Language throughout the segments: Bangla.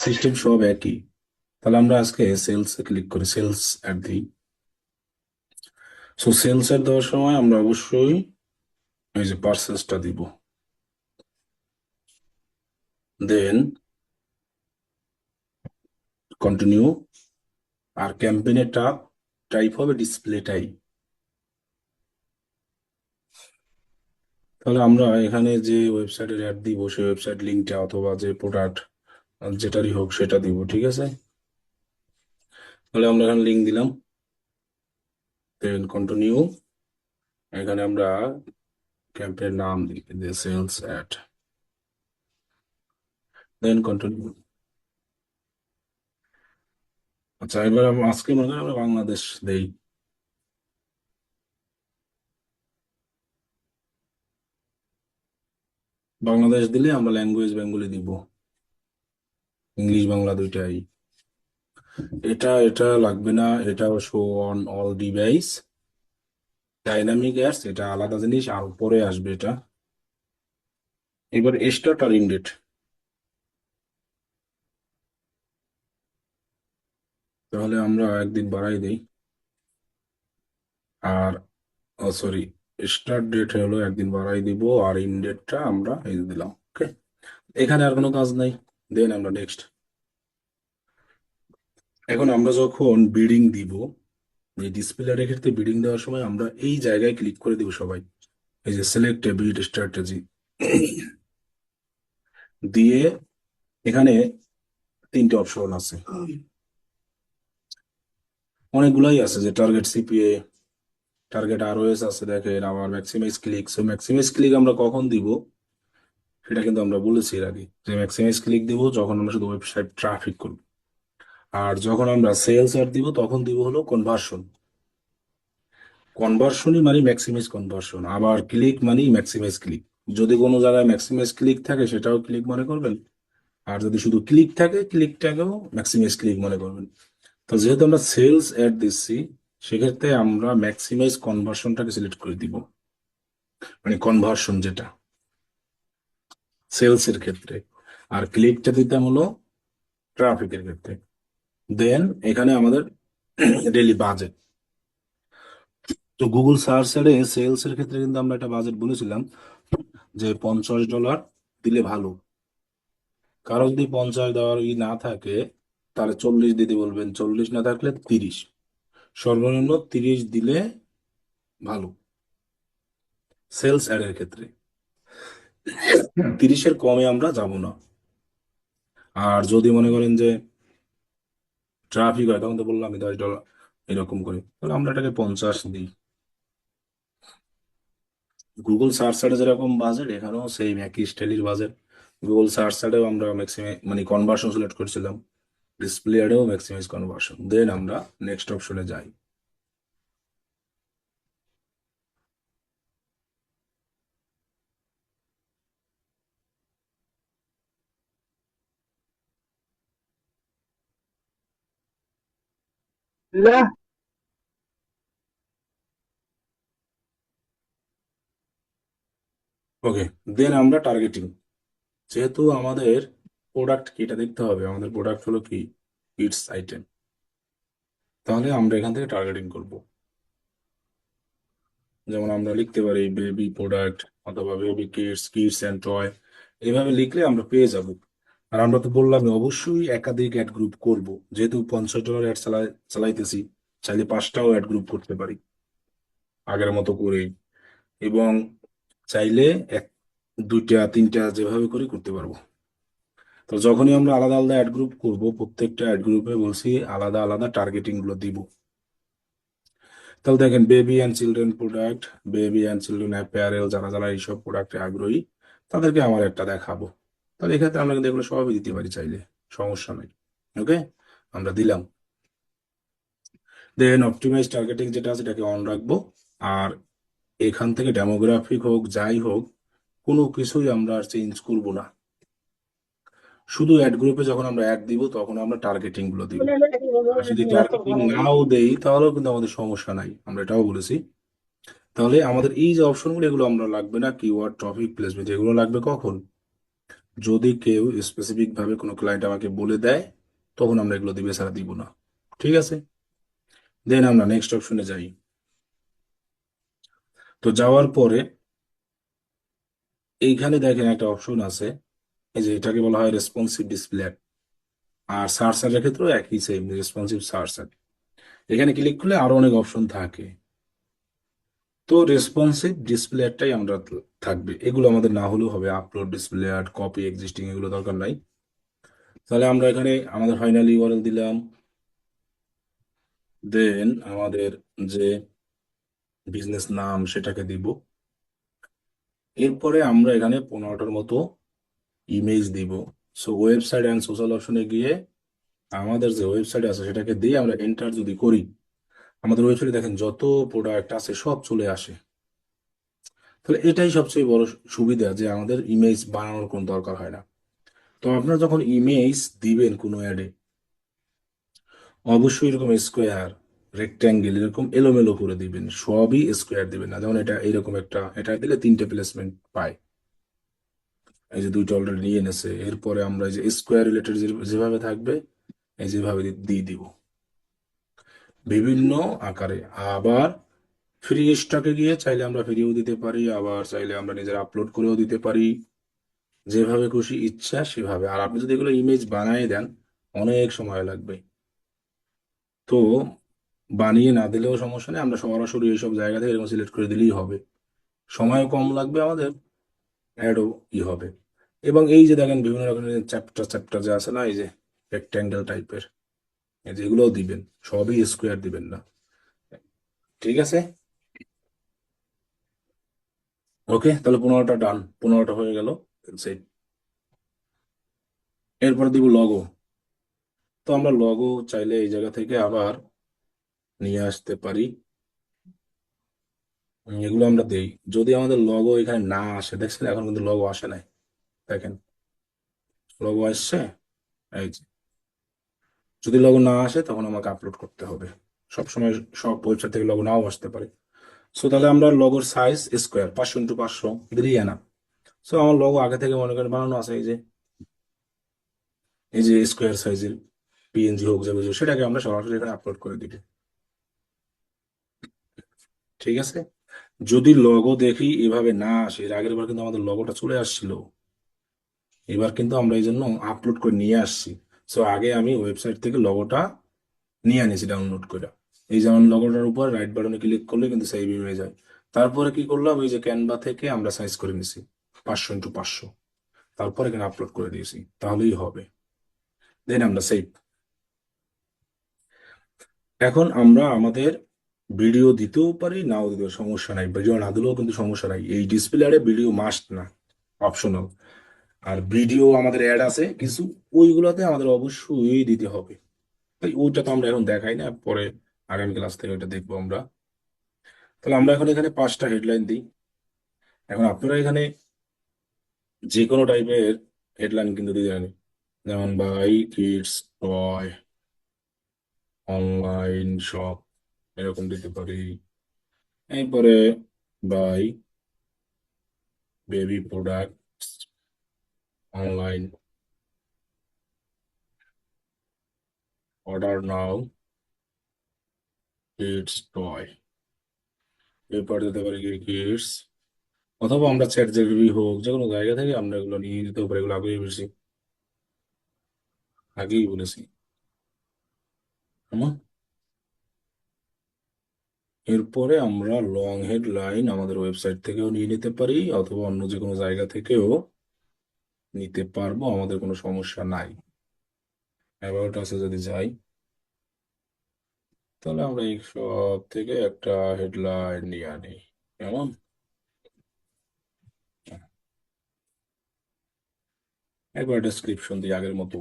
সিস্টেম সব একই। তাহলে আমরা আজকে সেলস ক্লিক করি, সেলস অ্যাড দিই। সো সেলস অ্যাড দেওয়ার সময় আমরা অবশ্যই এই যে পার্সেসটা দিব, দেন কন্টিনিউ। আর ক্যাম্পেইনের টাইপ হবে ডিসপ্লে টাইপ। তাহলে আমরা এখানে যে ওয়েবসাইটের অ্যাড দিব সেই ওয়েবসাইট লিঙ্কটা অথবা যে প্রোডাক্ট যেটারই হোক সেটা দিব, ঠিক আছে? তাহলে আমরা এখানে লিঙ্ক দিলাম, দেন কন্টিনিউ। এখানে আমরা ক্যাম্পেইনের নাম দিই যে সেলস অ্যাড, দেন কন্টিনিউ। আচ্ছা, এবার আজকে মনে করেন আমরা বাংলাদেশ দেই। বাংলাদেশ দিলে আমরা ল্যাঙ্গুয়েজ বেঙ্গলি দিব, ইংলিশ বাংলা দুইটাই। এটা এটা লাগবে না, এটা show on all device. Dynamic ads এটা আলাদা জিনিস, আর পরে আসবে এটা। এবার স্টার্ট আর ইন্ডেট, তাহলে আমরা একদিন বাড়াই দিই। আর সরি, স্টার্ট ডেট হলো একদিন বাড়াই দিব, আর ইন্ডেটটা আমরা এই যে দিলাম। ওকে, এখানে আর কোনো কাজ নাই। দেন আমরা নেক্সট। এখন আমরা যখন বিডিং দিব, এই ডিসপ্লে রেখে বিডিং দেওয়ার সময় আমরা এই জায়গায় ক্লিক করে দিব সবাই, এই যে সিলেক্ট এ বিড স্ট্র্যাটেজি দিয়ে। এখানে তিনটে অপশন আছে, অনেকগুলাই আছে, যে টার্গেট সিপিএ, টার্গেট আরওএস আছে দেখেন, আবার maximize click. So maximize click আমরা কখন দিব সেটা কিন্তু আমরা বলেছি এর আগে, যে ম্যাক্সিমাইজ ক্লিক দিব যখন আমরা শুধু ওয়েবসাইট ট্রাফিক করব। আর যখন আমরা সেলস অ্যাড দিব তখন দিব হলো কনভার্সন। কনভার্সনই মানে ম্যাক্সিমাইজ কনভার্সন, আবার ক্লিক মানে ম্যাক্সিমাইজ ক্লিক। যদি কোনো জায়গায় ম্যাক্সিমাইজ ক্লিক থাকে সেটাও ক্লিক মনে করবেন, আর যদি শুধু ক্লিক থাকে ক্লিকটাকেও ম্যাক্সিমাইজ ক্লিক মনে করবেন। তো যেহেতু আমরা সেলস অ্যাড দিচ্ছি, সেক্ষেত্রে আমরা ম্যাক্সিমাইজ কনভার্সনটাকে সিলেক্ট করে দিব, মানে কনভার্সন যেটা সেলস এর ক্ষেত্রে। আর ক্লিকটা দিতাম হলো ট্রাফিকের ক্ষেত্রে। দেন এখানে আমাদের ডেইলি বাজেট। তো গুগল সার্চ এ সেলস এর ক্ষেত্রে কিন্তু আমরা একটা বাজেট বলেছিলাম যে $50 দিলে ভালো। কারো যদি 50 দেওয়ার না থাকে তাহলে 40 দিতে বলবেন, 40 না থাকলে 30। সর্বনিম্ন 30 দিলে ভালো সেলস অ্যাড এর ক্ষেত্রে। 30-এর কমে আমরা যাব না। আর যদি মনে করেন যে ট্রাফিক হয়, তখন তো বললাম আমি $10 এরকম করে, তাহলে আমরা এটাকে 50 দিই। গুগল সার্চ সাইডে যেরকম বাজেট, এখানেও সেই একই স্টাইলের বাজেট। গুগল সার্চ সাইডেও আমরা ম্যাক্সিমাই মানে কনভার্সন সিলেক্ট করেছিলাম, ডিসপ্লে অ্যাডেও ম্যাক্সিমাইজ কনভার্সন। দেন আমরা নেক্সট অপশনে যাই। لا. ওকে, দেন আমরা টার্গেটিং। যেহেতু আমাদের প্রোডাক্ট কি এটা দেখতে হবে, আমাদের প্রোডাক্ট হলো কি কিডস আইটেম, তাহলে আমরা এখান থেকে টার্গেটিং করব। যেমন আমরা লিখতে পারি বেবি প্রোডাক্ট অথবা baby kids, kids and toy, এইভাবে লিখলে আমরা পেয়ে যাব। আর আমরা তো বললাম অবশ্যই একাধিক অ্যাড গ্রুপ করব, যেহেতু $50 অ্যাড চালাইতেছি, চাইলে 5টাও অ্যাড গ্রুপ করতে পারি আগের মতো করে। এবং চাইলে এক, দুইটা, তিনটা যেভাবে করে করতে পারবো। তো যখনই আমরা আলাদা আলাদা অ্যাড গ্রুপ করব, প্রত্যেকটা অ্যাড গ্রুপে বলছি আলাদা আলাদা টার্গেটিং গুলো দিব। তাহলে দেখেন baby and children product, baby and children apparel, যারা যারা এইসব প্রোডাক্টে আগ্রহী তাদেরকে আমার একটা দেখাবো। তাহলে এক্ষেত্রে আমরা কিন্তু এগুলো সবই দিতে পারি চাইলে, সমস্যা নেই। ওকে, আমরা দিলাম। দেন অপটিমাইজ টার্গেটিং যেটা আছে এটাকে অন রাখবো। আর এখান থেকে ডেমোগ্রাফিক হোক যাই হোক, কোনো কিছুই আমরা আর চেঞ্জ করব না। শুধু অ্যাড গ্রুপে যখন আমরা অ্যাড দিব তখন আমরা টার্গেটিং গুলো দিব। আর যদি টার্গেটিং নাও দেই তাহলেও কিন্তু আমাদের সমস্যা নাই, আমরা এটাও বলেছি। তাহলে আমাদের এই যে অপশনগুলো এগুলো আমরা লাগবে না, কিওয়ার্ড টপিক প্লেসমেন্ট এগুলো লাগবে কখন, যদি কেউ স্পেসিফিক ভাবে কোনো ক্লায়েন্ট আমাকে বলে দেয় তখন আমরা এগুলো দিবে, ছাড়া দিব না। ঠিক আছে, দেন আমরা নেক্সট অপশনে যাই। তো যাওয়ার পরে এইখানে দেখেন একটা অপশন আছে, এই যে এটাকে বলা হয় রেসপন্সিভ ডিসপ্লে। আর সার্চারের ক্ষেত্রেও একই সেম, রেসপন্সিভ সার্চার। এখানে ক্লিক করলে আরো অনেক অপশন থাকে। তো রেসপন্সিভ ডিসপ্লে একটাই আমরা থাকবে, এগুলো আমাদের না হলেও হবে। Upload, display ad, copy, existing, এগুলো দরকার নাই। তাহলে আমরা এখানে আমাদের ফাইনাল ইউআরএল দিলাম, দেন আমাদের যে বিজনেস নাম সেটাকে দিব। এরপরে আমরা এখানে 15টার মতো ইমেজ দিব। সো ওয়েবসাইট অ্যান্ড সোশ্যাল অপশনে গিয়ে আমাদের যে ওয়েবসাইট আছে সেটাকে দিয়ে আমরা এন্টার যদি করি, আমাদের ওয়েবসাইটে দেখেন যত প্রোডাক্ট আছে সব চলে আসে। তাহলে এটাই সবচেয়ে বড় সুবিধা, যে আমাদের ইমেজ বানানোর কোনো দরকার হয় না। তো আপনারা যখন ইমেজ দিবেন কোনো অ্যাডে, অবশ্যই এরকম স্কোয়ার, রেক্ট্যাঙ্গেল এরকম এলোমেলো করে দিবেন, সবই স্কোয়ার দিবেন না। যেমন এটা এরকম একটা, এটা দিলে 3টে প্লেসমেন্ট পায়। এই যে 2টা অলরেডি নিয়ে এনেছে। এরপরে আমরা এই যে স্কোয়ার রিলেটেড যেভাবে থাকবে এই যেভাবে দিয়ে দিব বিভিন্ন আকারে। আবার ফ্রি স্টকে গিয়ে চাইলে আমরা ফ্রিও দিতে পারি, আবার চাইলে আমরা নিজের আপলোড করেও দিতে পারি, যেভাবে খুশি ইচ্ছা সেভাবে। আর আপনি যদি এগুলো ইমেজ বানিয়ে দেন অনেক সময় লাগবে। তো বানিয়ে না দিলেও সমস্যা নেই, আমরা সরাসরি এইসব জায়গা থেকে এরকম সিলেক্ট করে দিলেই হবে। সময়ও কম লাগবে আমাদের, অ্যাডও হবে। এবং এই যে দেখেন বিভিন্ন রকমের চ্যাপ্টার চ্যাপ্টার যে আছে না, এই যে রেক্ট্যাঙ্গেল টাইপের, এই যে এগুলোও দিবেন, সবই স্কোয়ার দিবেন না। ঠিক আছে, ওকে, তাহলে 15টা ডান, 15টা হয়ে গেল। সেই এরপরে দিব লগো। তো আমরা লগো চাইলে এই জায়গা থেকে আবার নিয়ে আসতে পারি। এগুলো আমরা দেই। যদি আমাদের লগো এখানে না আসে, দেখছেন এখন কিন্তু লগো আসে নাই, দেখেন লগো আসছে। এই যে যদি লগো না আসে তখন আমাকে আপলোড করতে হবে। সবসময় সব ওয়েবসাইট থেকে লগো নাও আসতে পারে। সো তাহলে আমরা লগোর সাইজ স্কোয়ার 500x500 দিলেই না। সো আমার লগো আগে থেকে মনে করেন বানানো আছে, এই যে স্কোয়ার সাইজের পিএনজি হোক যাবে, সেটাকে আমরা সরাসরি এখানে আপলোড করে দিব। ঠিক আছে, যদি লগো দেখি এভাবে না আসে, এর আগের বার কিন্তু আমাদের লগোটা চলে আসছিল, এবার কিন্তু আমরা এই জন্য আপলোড করে নিয়ে আসছি। সো আগে আমি ওয়েবসাইট থেকে লগোটা নিয়ে আনিছি ডাউনলোড করে। এই যেমন লগোটার উপর রাইট বাটনে ক্লিক করলে কিন্তু সেভ হয়ে যায়। তারপরে কি করলাম, ওই যে ক্যানভা থেকে আমরা সাইজ করে নিছি 500x500, তারপর এখানে আপলোড করে দিয়েছি, তাহলেই হবে। দেন আমরা সেভ। এখন আমরা আমাদের ভিডিও দিতেও পারি, নাও দিতে পারি, সমস্যা নাই। ভিডিও না দিলেও কিন্তু সমস্যা নাই, এই ডিসপ্লে অ্যাডে ভিডিও মাস্ট না, অপশনাল। আর ভিডিও আমাদের অ্যাড আছে কিছু, ওইগুলোতে আমাদের অবশ্যই দিতে হবে। তাই ওইটা তো আমরা এখন দেখাই না, পরে আগামী ক্লাস থেকে ওইটা দেখবো আমরা। তাহলে আমরা এখন এখানে 5টা হেডলাইন দিই। এখন আপনারা এখানে যে কোনো টাইপের হেডলাইন কিন্তু দিতে পারেন, যেমন buy kids toy online shop, এরকম দিতে পারি। এরপরে buy baby products online, order now kids toy. এরপর দিতে পারি কিডস, অথবা আমরা চ্যাট জিপিটি হোক যে কোনো জায়গা থেকে আমরা এগুলো নিয়ে নিতে পারি, এগুলো আগেই বেশি আগেই বলেছি। হুম। এরপরে আমরা লং হেডলাইন আমাদের ওয়েবসাইট থেকেও নিয়ে নিতে পারি, অথবা অন্য যে কোনো জায়গা থেকেও নিতে পারবো, আমাদের কোনো সমস্যা নাই। অ্যাবাউট আছে যদি যাই, তাহলে আমরা এই সব থেকে একটা হেডলাইন নিয়ে আনি। কেমন, একবার ডেসক্রিপশন দিই আগের মতো।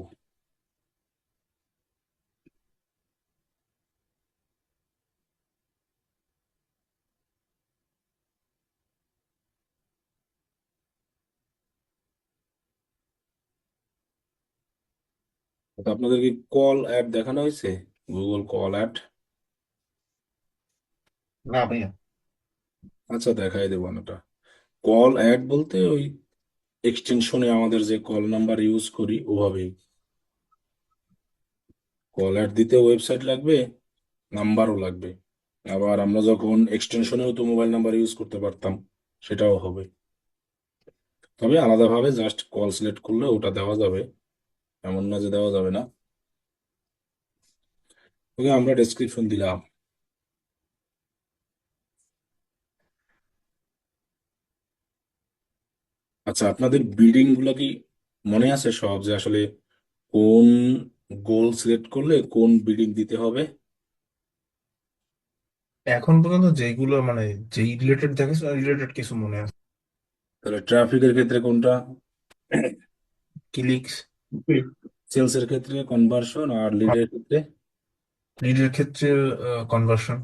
তো আপনাদের কি কল অ্যাড দেখানো হয়েছে, গুগল কল অ্যাড? না ভাইয়া। আচ্ছা, দেখাই দেবো না। কল অ্যাড বলতে ওই এক্সটেনশনে আমাদের যে কল নাম্বার ইউজ করি ওভাবেই কল অ্যাড দিতে ওয়েবসাইট লাগবে, নাম্বারও লাগবে। আবার আমরা যখন এক্সটেনশনেও তো মোবাইল নাম্বার ইউজ করতে পারতাম, সেটাও হবে। তবে আলাদাভাবে জাস্ট কল সিলেক্ট করলে ওটা দেওয়া যাবে, এমন না যে দেওয়া যাবে না। ওকে, আমরা ডেসক্রিপশন দিলাম। আচ্ছা, আপনাদের বিল্ডিং গুলো কি মনে আছে সব, যে আসলে কোন গোল সিলেক্ট করলে কোন বিল্ডিং দিতে হবে? এখন পর্যন্ত যেইগুলো মানে যেই রিলেটেড দেখেছো রিলেটেড কিছু মনে আছে। তাহলে ট্রাফিকের ক্ষেত্রে কোনটা, ক্লিকস। সেলসের ক্ষেত্রে কনভার্সন, আর লিডের ক্ষেত্রে? লিডের ক্ষেত্রে কনভার্সন।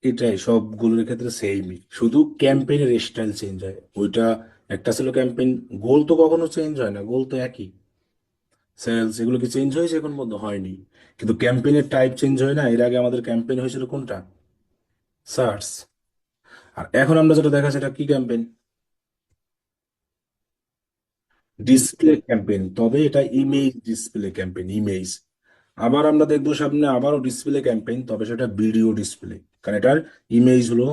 এটাই সবগুলোর ক্ষেত্রে সেমই, শুধু ক্যাম্পেইনের স্টাইল চেঞ্জ হয়। ওইটা একটা ছিল ক্যাম্পেইন, গোল তো কখনো চেঞ্জ হয় না, গোল তো একই। সেলস এগুলো কি চেঞ্জ হয়েছে? এখন মধ্যে হয়নি। কিন্তু ক্যাম্পেইনের টাইপ চেঞ্জ হয় না? এর আগে আমাদের ক্যাম্পেইন হয়েছিল কোনটা? সার্চ। আর এখন আমরা যেটা দেখা সেটা কি ক্যাম্পেইন? Display campaign. তবে এটা ইমেজ ডিসপ্লে ক্যাম্পেইন, ইমেজ। আবার আমরা দেখবো সামনে আবারও ডিসপ্লে ক্যাম্পেইন, তবে সেটা ভিডিও ডিসপ্লে। কারণ এটার ইমেজ হলো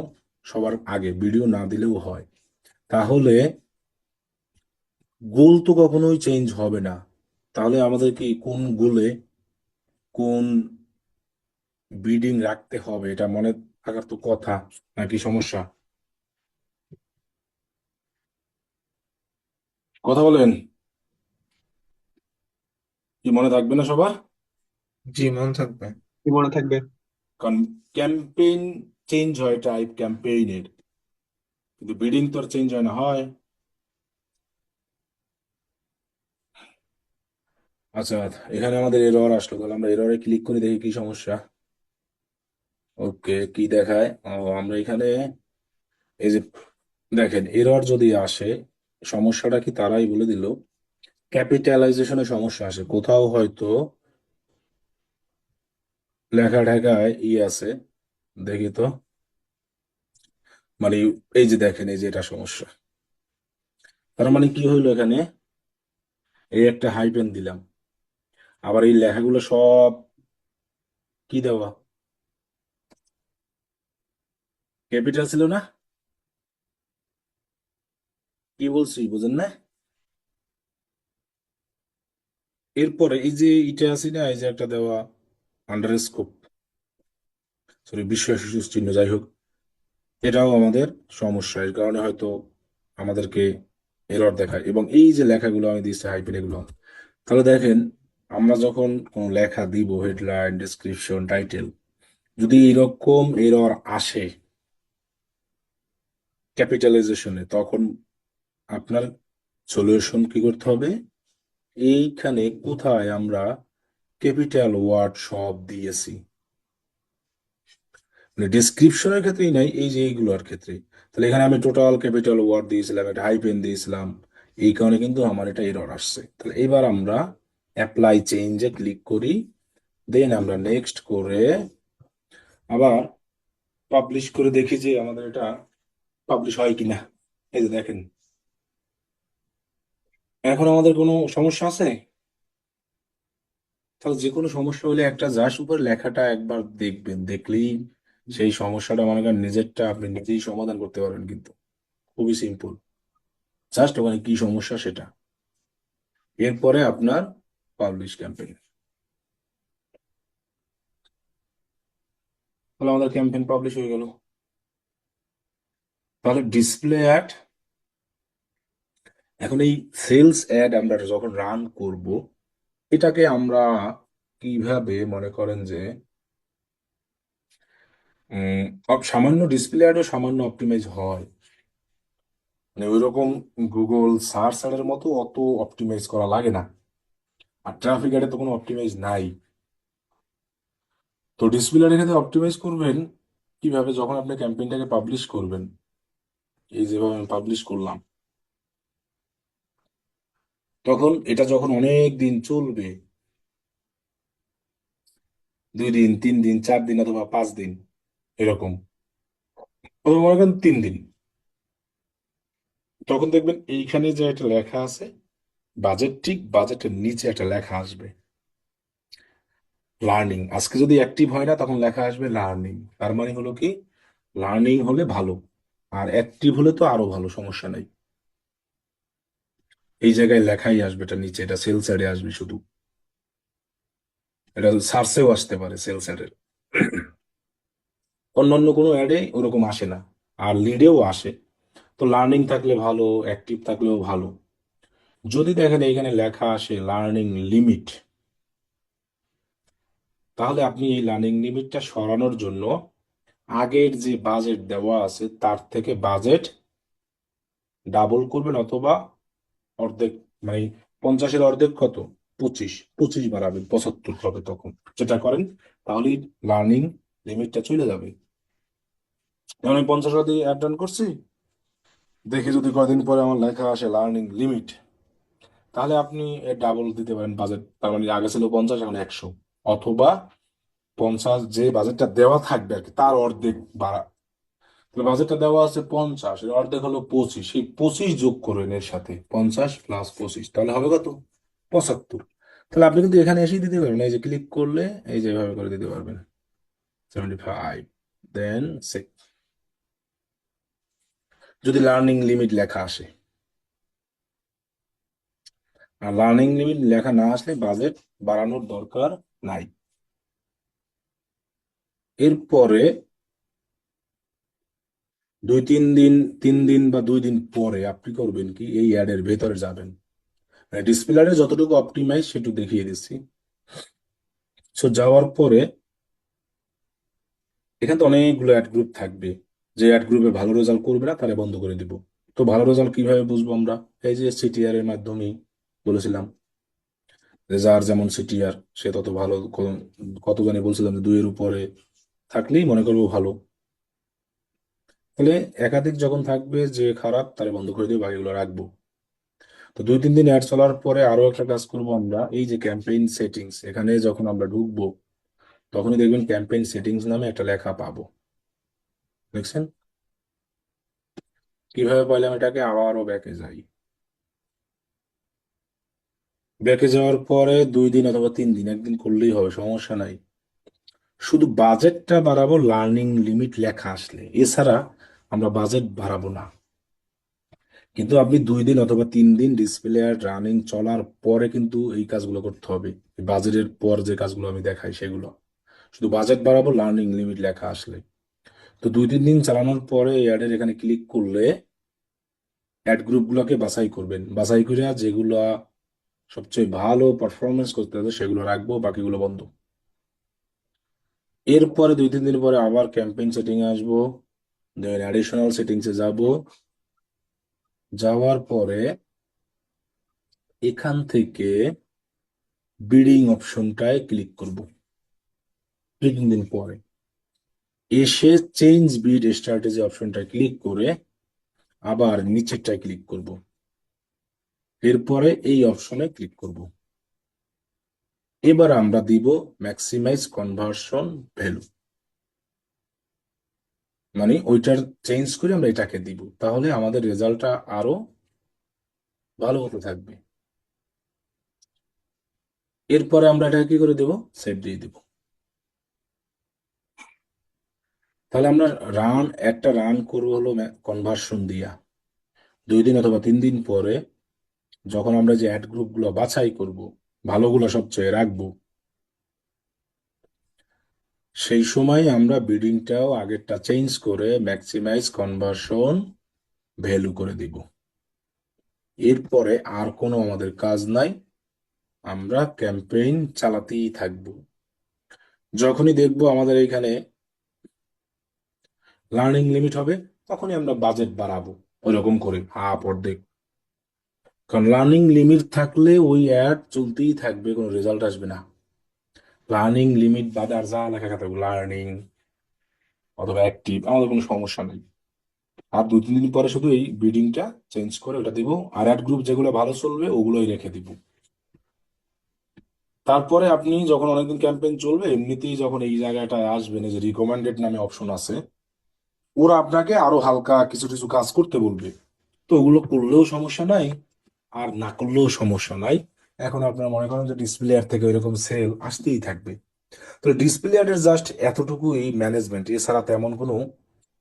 সবার আগে, ভিডিও না দিলেও হয়। তাহলে গোল তো কখনোই চেঞ্জ হবে না। তাহলে আমাদের কি কোন গোলে কোন বিডিং রাখতে হবে এটা মনে থাকার তো কথা, নাকি সমস্যা? কথা বলেন, কি মনে থাকবে না সবার? জি, মনে থাকবে। কি মনে থাকবে? কারণ ক্যাম্পেইন চেঞ্জ হয় টাইপ ক্যাম্পেইনের, কিন্তু বিডিং তো আর চেঞ্জ হয় না, হয়? আচ্ছা, এখানে আমাদের এরর আসলো, তাহলে আমরা এররে ক্লিক করে দেখি কি সমস্যা। ওকে, কি দেখায়? ও, আমরা এখানে এই যে দেখেন, এরর যদি আসে, সমস্যাটা কি তারাই বলে দিল। ক্যাপিটালাইজেশনে সমস্যা আসে কোথাও, হয়তো লেখা ঢাকায় আছে, দেখি তো। মানে এই যে দেখেন, এই যে এটা সমস্যা। তার মানে কি হইলো এখানে, এই একটা হাইপেন দিলাম, আবার এই লেখাগুলো সব কি দেওয়া, ক্যাপিটাল ছিল না? কি বলছি বুঝেন না? এরপরে এই যে এটা আছে না, এই যে একটা দেওয়া আন্ডারস্কোপ, সরি বিস্ময় শিশু চিহ্ন, যাই হোক, এটাও আমাদের সমস্যা। এর কারণে হয়তো আমাদেরকে এরর দেখায়। এবং এই যে লেখাগুলো আমি দিচ্ছি হাইপেন এগুলো, তাহলে দেখেন, আমরা যখন কোনো লেখা দিব, হেডলাইন, ডেসক্রিপশন, টাইটেল, যদি এরকম এরর আসে ক্যাপিটালাইজেশনে, তখন আপনার সলিউশন কি করতে হবে? এইখানে কোথায় আমরা ক্যাপিটাল ওয়ার্ড সব দিয়েছি, মানে ডিসক্রিপশনের ক্ষেত্রেই নাই, এই যে এইগুলোর ক্ষেত্রে। তাহলে এখানে আমি টোটাল ক্যাপিটাল ওয়ার্ড দিয়েছিলাম, একটা হাইপেন দিয়েছিলাম, এই কারণে কিন্তু আমার এটা এরর আসছে। তাহলে এবার আমরা অ্যাপ্লাই চেঞ্জে ক্লিক করি, দেন আমরা নেক্সট করে আবার পাবলিশ করে দেখি যে আমাদের এটা পাবলিশ হয় কিনা। এই যে দেখেন, এখন আমাদের কোনো সমস্যা আছে? তাহলে যে কোনো সমস্যা হলে একটা জাস্ট উপর লেখাটা একবার দেখবেন, দেখলেই সেই সমস্যাটা মনে করেন নিজেরটা আপনি নিজেই সমাধান করতে পারবেন। কিন্তু খুবই সিম্পল, জাস্ট ওখানে কি সমস্যা সেটা, এরপরে আপনার পাবলিশ ক্যাম্পেইন। তাহলে আমাদের ক্যাম্পেইন পাবলিশ হয়ে গেল। তাহলে ডিসপ্লে অ্যাড, এখন এই সেলস অ্যাড আমরা যখন রান করব, এটাকে আমরা কিভাবে মনে করেন যে সামান্য ডিসপ্লে অ্যাডও সামান্য অপটিমাইজ হয়, মানে ওইরকম গুগল সার্চ অ্যাডের মতো অত অপটিমাইজ করা লাগে না। আর ট্রাফিক অ্যাডে তো কোনো অপটিমাইজ নাই। তো ডিসপ্লে অ্যাডের ক্ষেত্রে অপটিমাইজ করবেন কিভাবে? যখন আপনি ক্যাম্পেইনটাকে পাবলিশ করবেন, এই যেভাবে আমি পাবলিশ করলাম, তখন এটা যখন অনেক দিন চলবে, 2 দিন, 3 দিন, 4 দিন, অথবা 5 দিন, এরকম, অথবা মনে করেন 3 দিন, তখন দেখবেন এইখানে যে একটা লেখা আছে বাজেট, ঠিক বাজেটের নিচে একটা লেখা আসবে লার্নিং। আজকে যদি অ্যাক্টিভ হয় না তখন লেখা আসবে লার্নিং। তার মানে হলো কি, লার্নিং হলে ভালো, আর অ্যাক্টিভ হলে তো আরো ভালো, সমস্যা নাই। এই জায়গায় লেখাই আসবে, এটা নিচে, এটা সেলস অ্যাডে আসবে শুধু। এটা সার্চেও আসতে পারে সেলস অ্যাডের, অন্যান্য কোনো অ্যাডে ওরকম আসে না, আর লিডেও আসে। তো লার্নিং থাকলে ভালো, অ্যাক্টিভ থাকলেও ভালো। যদি দেখেন এখানে লেখা আসে লার্নিং লিমিট, তাহলে আপনি এই লার্নিং লিমিটটা সরানোর জন্য আগের যে বাজেট দেওয়া আছে তার থেকে বাজেট ডাবল করবেন, অথবা অর্ধেক, মানে 50-এর অর্ধেক কত, 25, 25 বাড়াবেন, 75 হবে তখন। যেটা করেন তাহলেই লার্নিং লিমিটটা চলে যাবে। যেমন আমি 50 দিয়ে অ্যাড রান করছি, দেখি যদি কয়দিন পরে আমার লেখা আসে লার্নিং লিমিট, তাহলে আপনি ডাবল দিতে পারেন বাজেট। তার মানে আগে ছিল 50, এখন 100। অথবা 50, যে বাজেটটা দেওয়া থাকবে আর কি, তার অর্ধেক বাড়া। তাহলে বাজেটটা দেওয়া আছে 50, এর অর্ধেক হলো 25, সেই 25 যোগ করবেন এর সাথে, 50 প্লাস 25, তাহলে হবে কত, 75। তাহলে আপনি কিন্তু এখানে এসেই দিতে পারবেন, এই যে ক্লিক করলে এই যে এভাবে করে দিতে পারবেন 75, দেন যদি লার্নিং লিমিট লেখা আসে। আর লার্নিং লিমিট লেখা না আসলে বাজেট বাড়ানোর দরকার নাই। এরপরে 2-3 দিন, 3 দিন বা 2 দিন পরে আপনি করবেন কি, এই অ্যাডের ভেতরে যাবেন। ডিসপ্লেয়ারে যতটুকু অপটিমাইজ সেটুকু দেখিয়ে দিচ্ছি। সো যাওয়ার পরে এখানে তো অনেকগুলো অ্যাড গ্রুপ থাকবে, যে অ্যাড গ্রুপে ভালো রেজাল্ট করবে না তারা বন্ধ করে দিব। তো ভালো রেজাল্ট কিভাবে বুঝবো আমরা, এই যে সিটিআর এর মাধ্যমেই বলেছিলাম, যে যার যেমন সিটিআর সে তত ভালো। কত জানি বলছিলাম যে 2-এর উপরে থাকলেই মনে করবো ভালো। তাহলে একাধিক যখন থাকবে যে খারাপ, তারা বন্ধ করে দিয়ে বাকিগুলো রাখবো। তো 2-3 দিন অ্যাড চলার পরে আরো একটা কাজ করব আমরা, এই যে ক্যাম্পেইন সেটিংস, এখানে যখন আমরা ঢুকবো তখনই দেখবেন ক্যাম্পেইন সেটিংস নামে একটা লেখা পাবো। দেখছেন কিভাবে পাইলাম এটাকে, আবারও ব্যাকে যাই। ব্যাকে যাওয়ার পরে 2 দিন অথবা 3 দিন, একদিন করলেই হবে, সমস্যা নাই। শুধু বাজেটটা বাড়াবো লার্নিং লিমিট লেখা আসলে, এছাড়া আমরা বাজেট বাড়াবো না। কিন্তু আপনি 2 দিন অথবা 3 দিন ডিসপ্লে আর রানিং চলার পরে কিন্তু এই কাজগুলো করতে হবে। বাজেটের পর যে কাজগুলো আমি দেখাই সেগুলো, শুধু বাজেট বাড়াবো লার্নিং লিমিট লেখা আসলে। তো 2-3 দিন চালানোর পরে অ্যাডের এখানে ক্লিক করলে অ্যাড গ্রুপগুলোকে বাছাই করবেন, বাছাই করে যেগুলো সবচেয়ে ভালো পারফরমেন্স করতে হবে সেগুলো রাখবো, বাকিগুলো বন্ধ। এরপরে 2-3 দিন পরে আবার ক্যাম্পেইন সেটিং এ আসবো, দেন অ্যাডিশনাল সেটিংসে যাব। যাওয়ার পরে এখান থেকে বিডিং অপশনটায় ক্লিক করব 2-3 দিন পরে। এসে চেঞ্জ বিড স্ট্র্যাটেজি অপশনটায় ক্লিক করে আবার নিচেরটায় ক্লিক করব। এরপরে এই অপশনে ক্লিক করব। এবার আমরা দিব ম্যাক্সিমাইজ কনভার্সন ভ্যালু, মানে ওইটার চেঞ্জ করে আমরা এটাকে দিব, তাহলে আমাদের রেজাল্টটা আরো ভালো হতে থাকবে। এরপরে আমরা এটাকে কি করে দেব, সেভ দিয়ে দিব। তাহলে আমরা একটা রান করবো হলো কনভার্সন দিয়া। 2 দিন অথবা 3 দিন পরে যখন আমরা যে অ্যাড গ্রুপ গুলো বাছাই করব, ভালোগুলো সবচেয়ে রাখবো, সেই সময় আমরা বিডিংটাও আগেরটা চেঞ্জ করে ম্যাক্সিমাইজ কনভার্সন ভ্যালু করে দিব। এরপরে আর কোনো আমাদের কাজ নাই, আমরা ক্যাম্পেইন চালাতেই থাকবো। যখনই দেখবো আমাদের এখানে লার্নিং লিমিট হবে, তখনই আমরা বাজেট বাড়াবো, ওইরকম করে হাফ অর্ধেক। কারণ লার্নিং লিমিট থাকলে ওই অ্যাড চলতেই থাকবে, কোনো রেজাল্ট আসবে না। লার্নিং লিমিট বাদে আর যা লেখা থাকবে, লার্নিং অথবা অ্যাক্টিভ, আমাদের কোনো সমস্যা নেই। আর 2-3 দিন পরে শুধু এই বিডিংটা চেঞ্জ করে ওটা দিব, আর অ্যাড গ্রুপ যেগুলো ভালো চলবে ওগুলোই রেখে দিব। তারপরে আপনি যখন অনেকদিন ক্যাম্পেইন চলবে, এমনিতেই যখন এই জায়গাটা আসবেন, এই যে রিকমেন্ডেড নামে অপশন আছে, ওরা আপনাকে আরো হালকা কিছু কিছু কাজ করতে বলবে। তো ওগুলো করলেও সমস্যা নাই, আর না করলেও সমস্যা নাই। এখন আপনারা মনে করেন যে ডিসপ্লে অ্যাড থেকে ওইরকম সেল আসতেই থাকবে। তো ডিসপ্লে অ্যাডের জাস্ট এতটুকুই ম্যানেজমেন্ট, এছাড়া তেমন কোনো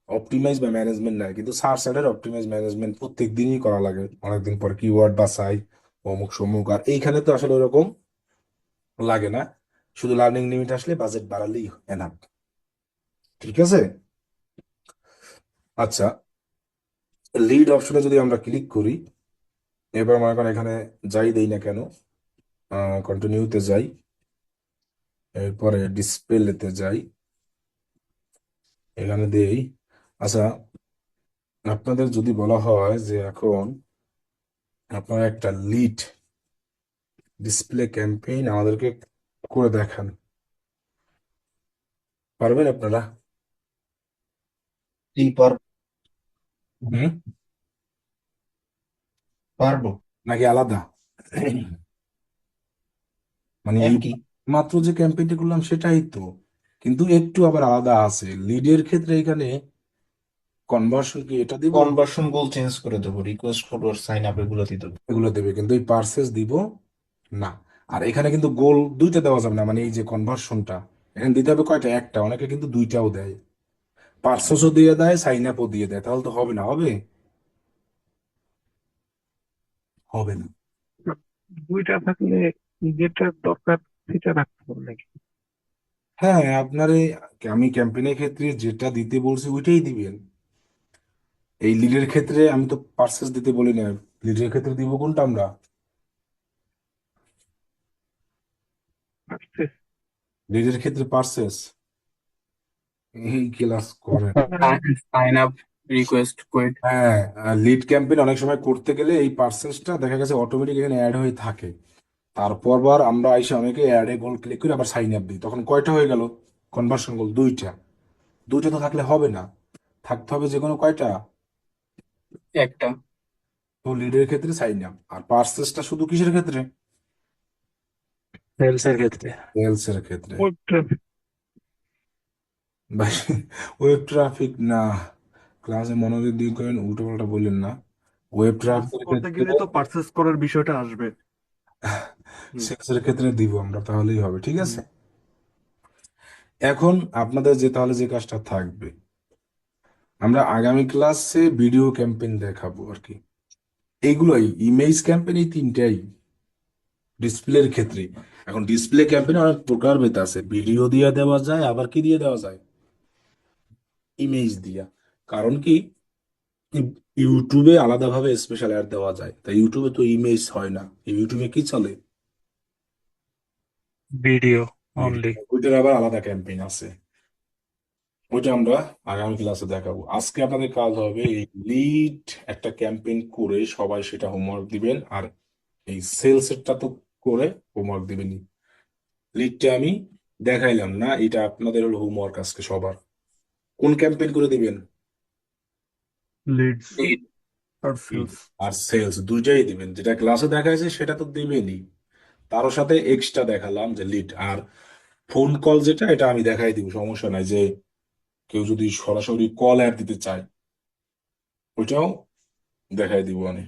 অপটিমাইজ বা ম্যানেজমেন্ট নাই। কিন্তু সার্চ অ্যাডের অপটিমাইজ ম্যানেজমেন্ট প্রত্যেক দিনই করা লাগে, অনেকদিন পর কিওয়ার্ড বাছাই, অমুক সমুক। আর এইখানে তো আসলে ওরকম লাগে না, শুধু লার্নিং লিমিট আসলে বাজেট বাড়ালেই এনাফ। ঠিক আছে। আচ্ছা, লিড অপশনে যদি আমরা ক্লিক করি, এবার মনে করেন এখানে যাই দেই না কেন, কন্টিনিউতে যাই, এরপরে ডিসপ্লেতে যাই, এখানে দেই। আচ্ছা, আপনাদের যদি বলা হয় যে এখন আপনারা একটা লিড ডিসপ্লে ক্যাম্পেইন আমাদেরকে করে দেখান, পারবেন আপনারা? কি হুম। পারবো। নাকি আলাদা? মানে এই একই। মাত্র যে ক্যাম্পেইনটা করলাম সেটাই তো, কিন্তু একটু আবার আলাদা আছে লিডের ক্ষেত্রে। এখানে কনভার্সন কি এটা দিব? কনভার্সন গোল চেঞ্জ করে দেবো, রিকোয়েস্ট ফলোয়ার সাইন আপ এগুলো দিয়ে দেবো। এগুলো দেবে, কিন্তু এই পার্সেস দিব না। আর এখানে কিন্তু গোল দুইটা দেওয়া যাবে না, মানে এই যে কনভার্সনটা এখানে দিতে হবে কয়টা, একটা। অনেকে কিন্তু দুইটাও দেয়, পার্সেসও দিয়ে দেয়, সাইন আপও দিয়ে দেয়। তাহলে তো হবে না, হবে? হবে না। দুইটা থাকলে যেটা দরকার সেটা রাখতে হবে নাকি? হ্যাঁ, আপনার আমি ক্যাম্পেইনের ক্ষেত্রে যেটা দিতে বলছি ওইটাই দিবেন। এই লিডের ক্ষেত্রে আমি তো পার্সেস দিতে বলি না। লিডের ক্ষেত্রে দিব কোনটা আমরা? আচ্ছা। লিডের ক্ষেত্রে পার্সেস। এই ক্লাস করেন? Sign up request quote. হ্যাঁ, লিড ক্যাম্পেইন অনেক সময় করতে গেলে এই পার্সেসটা দেখা গেছে অটোমেটিক এখানে অ্যাড হয়ে থাকে। তারপর বার আমরা আইসা অনেকে অ্যাডে গোল ক্লিক করে আবার সাইন আপ দিই, তখন কয়টা হয়ে গেল কনভার্সন গোল? দুইটা। দুইটা তো থাকলে হবে না, থাকতে হবে যে কোনো কয়টা? একটা। তো লিডের ক্ষেত্রে সাইন আপ, আর পার্সেসটা শুধু কিসের ক্ষেত্রে? সেলস এর ক্ষেত্রে। সেলস এর ক্ষেত্রে। Web traffic. ভাই, ওয়েব ট্রাফিক না, ক্লাসে মনোযোগ দিয়ে করেন, উল্টো পাল্টা বললেন না। ওয়েব সেলস ট্রাফিকের করতে ক্ষেত্রে, গেলে তো পারচেস করার বিষয়টা আসবে। হুম। সেলস এর ক্ষেত্রে দিব আমরা, তাহলেই হবে। ঠিক হুম। আছে। এখন আপনাদের যে তাহলে যে কাজটা থাকবে, আমরা আগামী ক্লাসে ভিডিও ক্যাম্পেইন দেখাবো আর কি। এইগুলোই ইমেজ ক্যাম্পেইন, এই তিনটাই ডিসপ্লের ক্ষেত্রে। এখন ডিসপ্লে ক্যাম্পেইন অনেক প্রকারভেদ আছে, ভিডিও দিয়ে দেওয়া যায়, আবার কি দিয়ে দেওয়া যায়, ইমেজ দিয়া। কারণ কি, ইউটিউবে আলাদাভাবে স্পেশাল অ্যাড দেওয়া যায়, তাই ইউটিউবে তো ইমেজ হয় না। ইউটিউবে কি চলে? Video video. অনলি। ওইটার আবার আলাদা ক্যাম্পেইন আছে, ওইটা আমরা আগামী ক্লাসে দেখাবো। আজকে আপনাদের কাজ হবে এই লিড একটা ক্যাম্পেইন করে সবাই সেটা হোমওয়ার্ক দিবেন, আর এই সেলস এরটা তো করে হোমওয়ার্ক দিবেন। লিডটা আমি দেখাইলাম না, এটা আপনাদের হলো হোমওয়ার্ক আজকে সবার। কোন ক্যাম্পেইন করে দিবেন? লিডস আর Lead সেলস। আর সেলস দুইটাই দিবেন, যেটা ক্লাসে দেখাইছে সেটা তো দিবেনই, তারও সাথে এক্সট্রা দেখালাম যে লিড। আর ফোন কল যেটা, এটা আমি দেখাই দিব, সমস্যা নাই। যে কেউ যদি সরাসরি কল অ্যাড দিতে চায় ওইটাও দেখাই দিব আমি।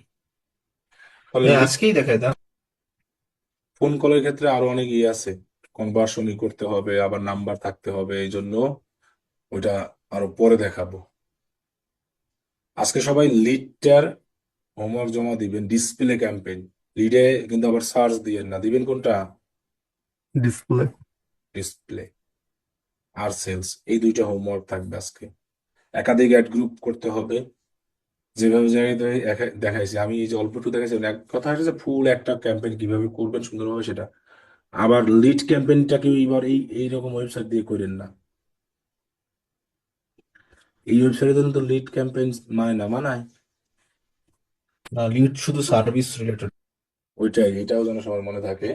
তাহলে আজকেই দেখাই দাও। ফোন কলের ক্ষেত্রে আরো অনেক ইয়ে আছে, কনভার্সনই করতে হবে, আবার নাম্বার থাকতে হবে, এই জন্য ওইটা আরো পরে দেখাবো। আজকে সবাই লিডটার হোমওয়ার্ক জমা দিবেন। ডিসপ্লে ক্যাম্পেইন, লিডে কিন্তু আবার সার্চ দিয়েন না, দিবেন কোনটা? ডিসপ্লে। ডিসপ্লে আর সেলস, এই দুইটা হোমওয়ার্ক থাকবে আজকে। একাধিক অ্যাড গ্রুপ করতে হবে, যেভাবে জায়গায় দেখাইছি আমি, এই যে অল্প একটু দেখাইছি, এক কথা হচ্ছে ফুল একটা ক্যাম্পেইন কিভাবে করবেন সুন্দরভাবে সেটা। আবার লিড ক্যাম্পেইনটাকে এবার এইরকম ওয়েবসাইট দিয়ে করেন না। এই ওয়েবসাইটে তো লিড ক্যাম্পেইন মানে না, মানায়। না, লিড শুধু সার্ভিস রিলেটেড। ওইটাই, এটাও যেন সবার মনে থাকে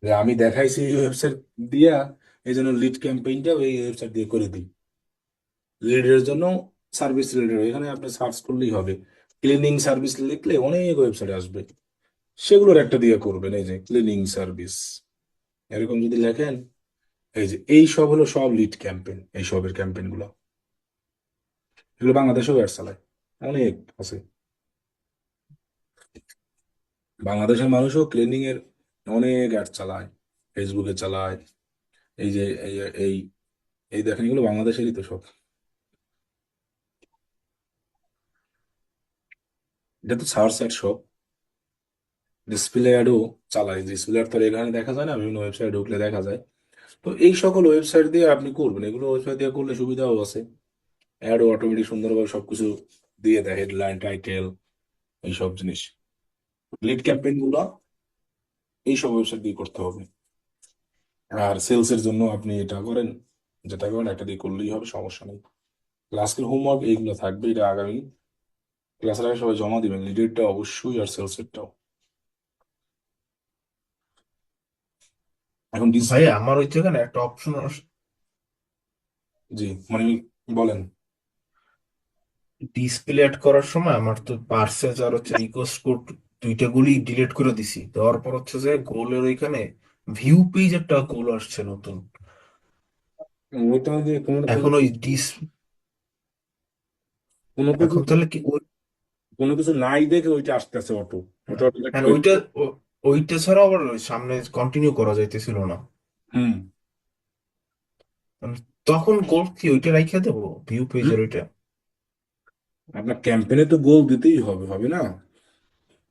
যে আমি দেখাইছি এই ওয়েবসাইট দিয়া, এই জন্য লিড ক্যাম্পেইনটা এই ওয়েবসাইট দিয়ে করে দিই। লিডের জন্য সার্ভিস রিলেটেড, এখানে আপনি সার্চ করলেই হবে। ক্লিনিং সার্ভিস লিখলে অনেক ওয়েবসাইট আসবে, সেগুলোর একটা দিয়ে করবেন। এই যে ক্লিনিং সার্ভিস এরকম যদি লেখেন, এই যে এই সব হলো সব লিড ক্যাম্পেইন, এই সবের ক্যাম্পেইন গুলো, এগুলো বাংলাদেশেও অ্যাড চালায়, অনেক আছে। বাংলাদেশের মানুষও ক্লিনিং এর অনেক অ্যাড চালায়, ফেসবুকে চালায়। এই যে এই এই এই দেখেন, এগুলো বাংলাদেশেরই তো সব। এটা তো সার্চ অ্যাড সব। ডিসপ্লে অ্যাডও চালায়, ডিসপ্লে অ্যাড তো আর এখানে দেখা যায় না, বিভিন্ন ওয়েবসাইট ঢুকলে দেখা যায়। তো এই সকল ওয়েবসাইট দিয়ে আপনি করবেন, এগুলো ওয়েবসাইট দিয়ে করলে সুবিধাও আছে। অ্যাডও অটোমেটিক সুন্দরভাবে সবকিছু দিয়ে দেয়, হেডলাইন, টাইটেল, এইসব জিনিস। লিড ক্যাম্পেইন গুলো এইসব ওয়েবসাইট দিয়ে করতে হবে। আর সেলস এর জন্য আপনি এটা করেন, যেটা করেন একটা দিয়ে করলেই হবে, সমস্যা নেই। ক্লাসের হোমওয়ার্ক এইগুলো থাকবে, এটা আগামী ক্লাসের আগে সবাই জমা দিবেন, লিডেরটা অবশ্যই আর সেলস এরটাও। এখন ভাই আমার ওই জায়গায় না একটা অপশন, জি মানে বলেন। ডিসপ্লে অ্যাড করার সময় আমার তো পার্সেজ আর হচ্ছে রিকোয়েস্ট কোড দুইটা গুলি ডিলিট করে দিছি। দেওয়ার পর হচ্ছে যে গোলের ওইখানে ভিউ পেজ একটা গোল আসছে নতুন। ওইটা যে কোনো এখন ওই ডিস কোনো কিছু এখন তাহলে কি কোনো কিছু নাই দেখে ওইটা আসতেছে অটো, ওটা হ্যাঁ ওইটা ওইটা ছাড়া আবার ওই সামনে কন্টিনিউ করা যাইতেছিল না। হুম। মানে তখন গোল কি ওইটা রাইখা দেবো ভিউ হুম? পেজের ওইটা? আপনার ক্যাম্পেইনে তো গোল দিতেই হবে, হবে না?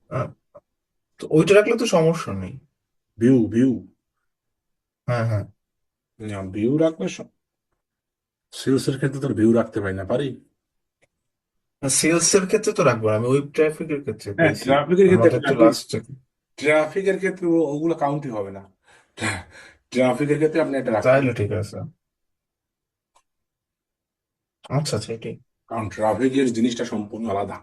আহ, তো ওইটা রাখলে তো সমস্যা নেই। ভিউ ভিউ হ্যাঁ হ্যাঁ। ভিউ রাখলে সেলস এর ক্ষেত্রে তো ভিউ রাখতে পারি না, পারি? সেলস এর ক্ষেত্রে তো রাখবো না, আমি ওয়েব ট্রাফিকের ক্ষেত্রে হ্যাঁ, কইছি। ট্রাফিকের ক্ষেত্রে আমাদের তো ট্রাফিক, লাস্ট। ট্রাফিকের ক্ষেত্রে ওগুলো কাউন্টই হবে না। ট্রাফিকের ক্ষেত্রে আপনি এটা রাখতে তাইলে পারেন। ঠিক আছে। আচ্ছা আচ্ছা এটাই। কারণ ট্রাফিকের জিনিসটা সম্পূর্ণ আলাদা,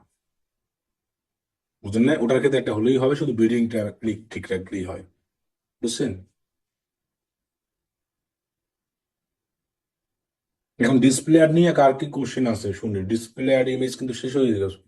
বুঝলেন না? ওটার ক্ষেত্রে একটা হলেই হবে, শুধু বিডিংটা ক্লিক ঠিক রাখলেই হয়, বুঝছেন? এখন ডিসপ্লে অ্যাড নিয়ে কার কি কোশ্চেন আছে শুনি। ডিসপ্লে অ্যাড ইমেজ কিন্তু শেষ হয়ে গেছে।